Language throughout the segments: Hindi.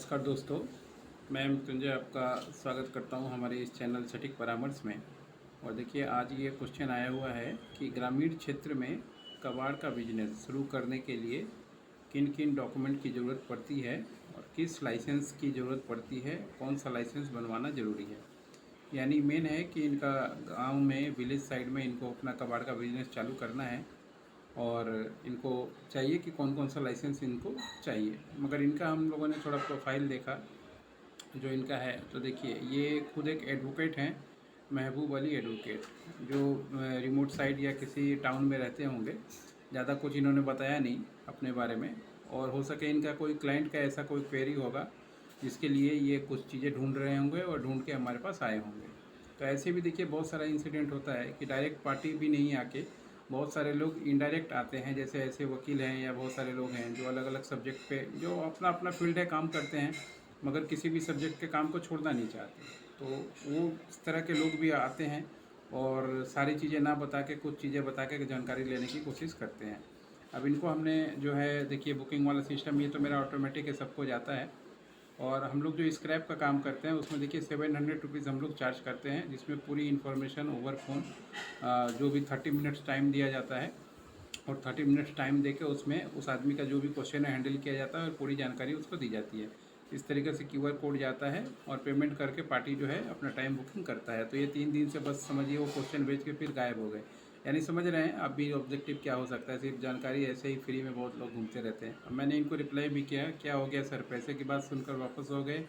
नमस्कार दोस्तों, मैं मृत्युंजय आपका स्वागत करता हूं हमारे इस चैनल सटीक परामर्श में। और देखिए, आज ये क्वेश्चन आया हुआ है कि ग्रामीण क्षेत्र में कबाड़ का बिजनेस शुरू करने के लिए किन किन डॉक्यूमेंट की ज़रूरत पड़ती है और किस लाइसेंस की ज़रूरत पड़ती है, कौन सा लाइसेंस बनवाना ज़रूरी है। यानी मेन है कि इनका गांव में, विलेज साइड में इनको अपना कबाड़ का बिजनेस चालू करना है और इनको चाहिए कि कौन कौन सा लाइसेंस इनको चाहिए। मगर इनका हम लोगों ने थोड़ा प्रोफाइल देखा जो इनका है, तो देखिए ये खुद एक एडवोकेट हैं, महबूब अली एडवोकेट, जो रिमोट साइड या किसी टाउन में रहते होंगे। ज़्यादा कुछ इन्होंने बताया नहीं अपने बारे में, और हो सके इनका कोई क्लाइंट का ऐसा कोई क्वेरी होगा जिसके लिए ये कुछ चीज़ें ढूंढ रहे होंगे और ढूंढ के हमारे पास आए होंगे। तो ऐसे भी देखिए बहुत सारा इंसिडेंट होता है कि डायरेक्ट पार्टी भी नहीं आके बहुत सारे लोग इनडायरेक्ट आते हैं। जैसे ऐसे वकील हैं या बहुत सारे लोग हैं जो अलग अलग सब्जेक्ट पे, जो अपना अपना फील्ड है, काम करते हैं, मगर किसी भी सब्जेक्ट के काम को छोड़ना नहीं चाहते। तो वो इस तरह के लोग भी आते हैं और सारी चीज़ें ना बता के, कुछ चीज़ें बता के जानकारी लेने की कोशिश करते हैं। अब इनको हमने जो है, देखिए बुकिंग वाला सिस्टम ये तो मेरा ऑटोमेटिक है, सबको जाता है। और हम लोग जो स्क्रैप का काम करते हैं उसमें देखिए 700 रुपीज़ हम लोग चार्ज करते हैं, जिसमें पूरी इन्फॉर्मेशन ओवर फ़ोन, जो भी 30 मिनट्स टाइम दिया जाता है, और 30 मिनट्स टाइम देके उसमें उस आदमी का जो भी क्वेश्चन है हैंडल किया जाता है और पूरी जानकारी उसको दी जाती है। इस तरीके से क्यूआर कोड जाता है और पेमेंट करके पार्टी जो है अपना टाइम बुकिंग करता है। तो ये 3 दिन से बस समझिए वो क्वेश्चन भेज के फिर गायब हो गए। यानी समझ रहे हैं आप भी ऑब्जेक्टिव क्या हो सकता है। सिर्फ जानकारी ऐसे ही फ्री में बहुत लोग घूमते रहते हैं। अब मैंने इनको रिप्लाई भी किया, क्या हो गया सर, पैसे की बात सुनकर वापस हो गए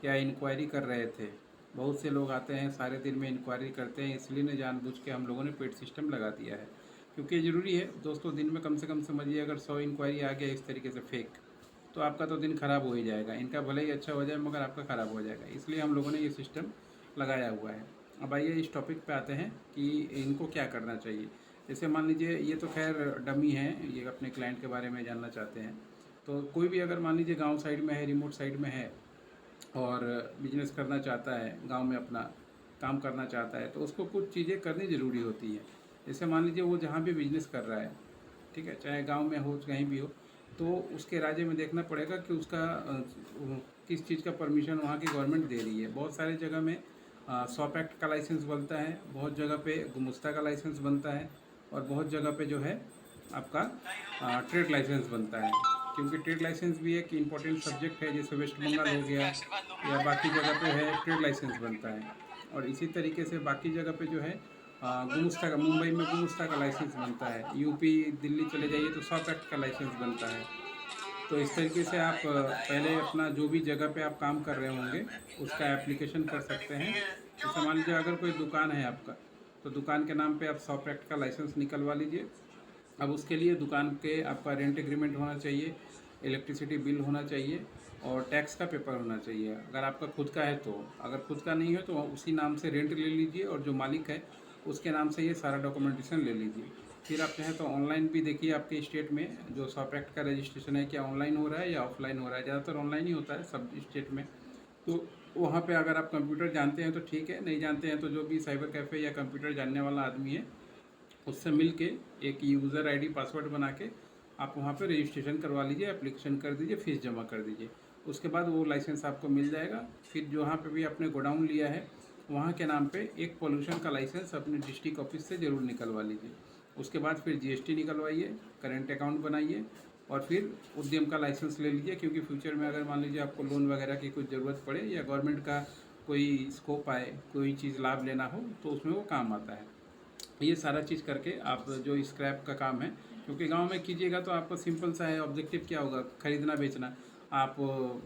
या इंक्वायरी कर रहे थे। बहुत से लोग आते हैं, सारे दिन में इंक्वायरी करते हैं, इसलिए ने जानबूझ के हम लोगों ने पेड सिस्टम लगा दिया है, क्योंकि ज़रूरी है दोस्तों। दिन में कम से कम समझिए अगर 100 इंक्वायरी आ गया इस तरीके से फेक, तो आपका तो दिन ख़राब हो ही जाएगा। इनका भले ही अच्छा हो जाए मगर आपका ख़राब हो जाएगा, इसलिए हम लोगों ने ये सिस्टम लगाया हुआ है। अब आइए इस टॉपिक पे आते हैं कि इनको क्या करना चाहिए। जैसे मान लीजिए, ये तो खैर डमी है, ये अपने क्लाइंट के बारे में जानना चाहते हैं। तो कोई भी अगर मान लीजिए गांव साइड में है, रिमोट साइड में है और बिजनेस करना चाहता है, गांव में अपना काम करना चाहता है, तो उसको कुछ चीज़ें करनी ज़रूरी होती है। जैसे मान लीजिए वो जहाँ भी बिजनेस कर रहा है, ठीक है, चाहे गांव में हो कहीं भी हो, तो उसके राज्य में देखना पड़ेगा कि उसका किस चीज़ का परमिशन वहाँ की गवर्नमेंट दे रही है। बहुत सारे जगह में सॉप एक्ट का लाइसेंस बनता है, बहुत जगह पे गुमस्ता का लाइसेंस बनता है, और बहुत जगह पे जो है आपका ट्रेड लाइसेंस बनता है। क्योंकि ट्रेड लाइसेंस भी एक इम्पॉर्टेंट सब्जेक्ट है, जैसे वेस्ट बंगाल हो गया या बाकी जगह पे है, ट्रेड लाइसेंस बनता है। और इसी तरीके से बाकी जगह पे जो है गुमस्ता का, मुंबई में गुमस्ता का लाइसेंस बनता है। यूपी दिल्ली चले जाइए तो सॉप एक्ट का लाइसेंस बनता है। तो इस तरीके से आप पहले अपना जो भी जगह पे आप काम कर रहे होंगे उसका एप्लीकेशन कर सकते हैं। जैसे मान लीजिए अगर कोई दुकान है आपका, तो दुकान के नाम पे आप सॉप एक्ट का लाइसेंस निकलवा लीजिए। अब उसके लिए दुकान के आपका रेंट एग्रीमेंट होना चाहिए, इलेक्ट्रिसिटी बिल होना चाहिए, और टैक्स का पेपर होना चाहिए अगर आपका खुद का है तो। अगर खुद का नहीं है तो उसी नाम से रेंट ले लीजिए, और जो मालिक है उसके नाम से ये सारा डॉक्यूमेंटेशन ले लीजिए। फिर आप चाहें तो ऑनलाइन भी देखिए, आपके स्टेट में जो सॉप एक्ट का रजिस्ट्रेशन है, क्या ऑनलाइन हो रहा है या ऑफलाइन हो रहा है। ज़्यादातर ऑनलाइन ही होता है सब स्टेट में। तो वहाँ पे अगर आप कंप्यूटर जानते हैं तो ठीक है, नहीं जानते हैं तो जो भी साइबर कैफ़े या कंप्यूटर जानने वाला आदमी है उससे मिल के एक यूज़र आईडी पासवर्ड बना के आप वहाँ पे रजिस्ट्रेशन करवा लीजिए, एप्लीकेशन कर दीजिए, फ़ीस जमा कर दीजिए। उसके बाद वो लाइसेंस आपको मिल जाएगा। फिर जहाँ पे भी आपने गोडाउन लिया है वहाँ के नाम पे एक पोल्यूशन का लाइसेंस अपने डिस्ट्रिक्ट ऑफिस से ज़रूर निकलवा लीजिए। उसके बाद फिर जीएसटी निकलवाइए, करेंट अकाउंट बनाइए, और फिर उद्यम का लाइसेंस ले लीजिए। क्योंकि फ्यूचर में अगर मान लीजिए आपको लोन वगैरह की कुछ ज़रूरत पड़े या गवर्नमेंट का कोई स्कोप आए, कोई चीज़ लाभ लेना हो, तो उसमें वो काम आता है। ये सारा चीज़ करके आप जो स्क्रैप का काम है, क्योंकि गांव में कीजिएगा तो आपका सिंपल सा है, ऑब्जेक्टिव क्या होगा, खरीदना बेचना। आप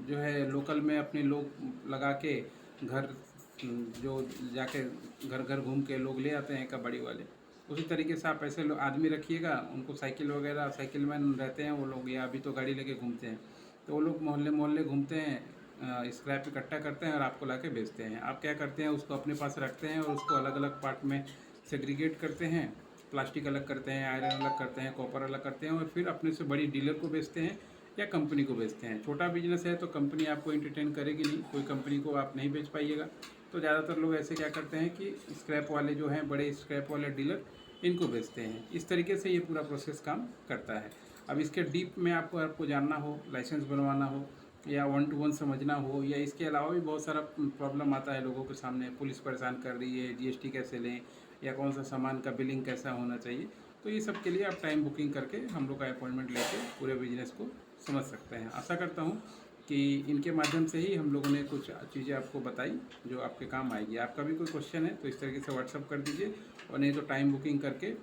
जो है लोकल में अपने लोग लगा के घर, जो जाके घर घर घूम के लोग ले आते हैं कबाड़ी वाले, उसी तरीके से आप ऐसे आदमी रखिएगा, उनको साइकिल वगैरह, साइकिल मैन रहते हैं वो लोग, या अभी तो गाड़ी लेके घूमते हैं, तो वो लोग मोहल्ले मोहल्ले घूमते हैं, स्क्रैप इकट्ठा करते हैं और आपको ला के बेचते हैं। आप क्या करते हैं, उसको अपने पास रखते हैं और उसको अलग अलग पार्ट में सेग्रीगेट करते हैं। प्लास्टिक अलग करते हैं, आयरन अलग करते हैं, कॉपर अलग करते हैं, और फिर अपने से बड़ी डीलर को बेचते हैं या कंपनी को बेचते हैं। छोटा बिजनेस है तो कंपनी आपको एंटरटेन करेगी नहीं, कोई कंपनी को आप नहीं बेच पाइएगा। तो ज़्यादातर लोग ऐसे क्या करते हैं कि स्क्रैप वाले जो हैं, बड़े स्क्रैप वाले डीलर, इनको बेचते हैं। इस तरीके से ये पूरा प्रोसेस काम करता है। अब इसके डीप में आपको जानना हो, लाइसेंस बनवाना हो, या वन टू वन समझना हो, या इसके अलावा भी बहुत सारा प्रॉब्लम आता है लोगों के सामने। पुलिस परेशान कर रही है, जीएसटी कैसे लें, या कौन सा सामान का बिलिंग कैसा होना चाहिए। तो ये सब के लिए आप टाइम बुकिंग करके हम लोग का अपॉइंटमेंट लेके पूरे बिजनेस को समझ सकते हैं। आशा करता हूँ कि इनके माध्यम से ही हम लोगों ने कुछ चीज़ें आपको बताई जो आपके काम आएगी। आपका भी कोई क्वेश्चन है तो इस तरीके से व्हाट्सअप कर दीजिए, और नहीं तो टाइम बुकिंग करके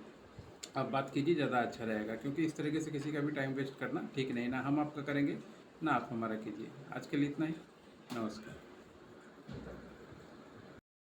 आप बात कीजिए, ज़्यादा अच्छा रहेगा। क्योंकि इस तरीके से किसी का भी टाइम वेस्ट करना ठीक नहीं, ना हम आपका करेंगे ना आप हमारा कीजिए। आज के लिए इतना ही। नमस्कार।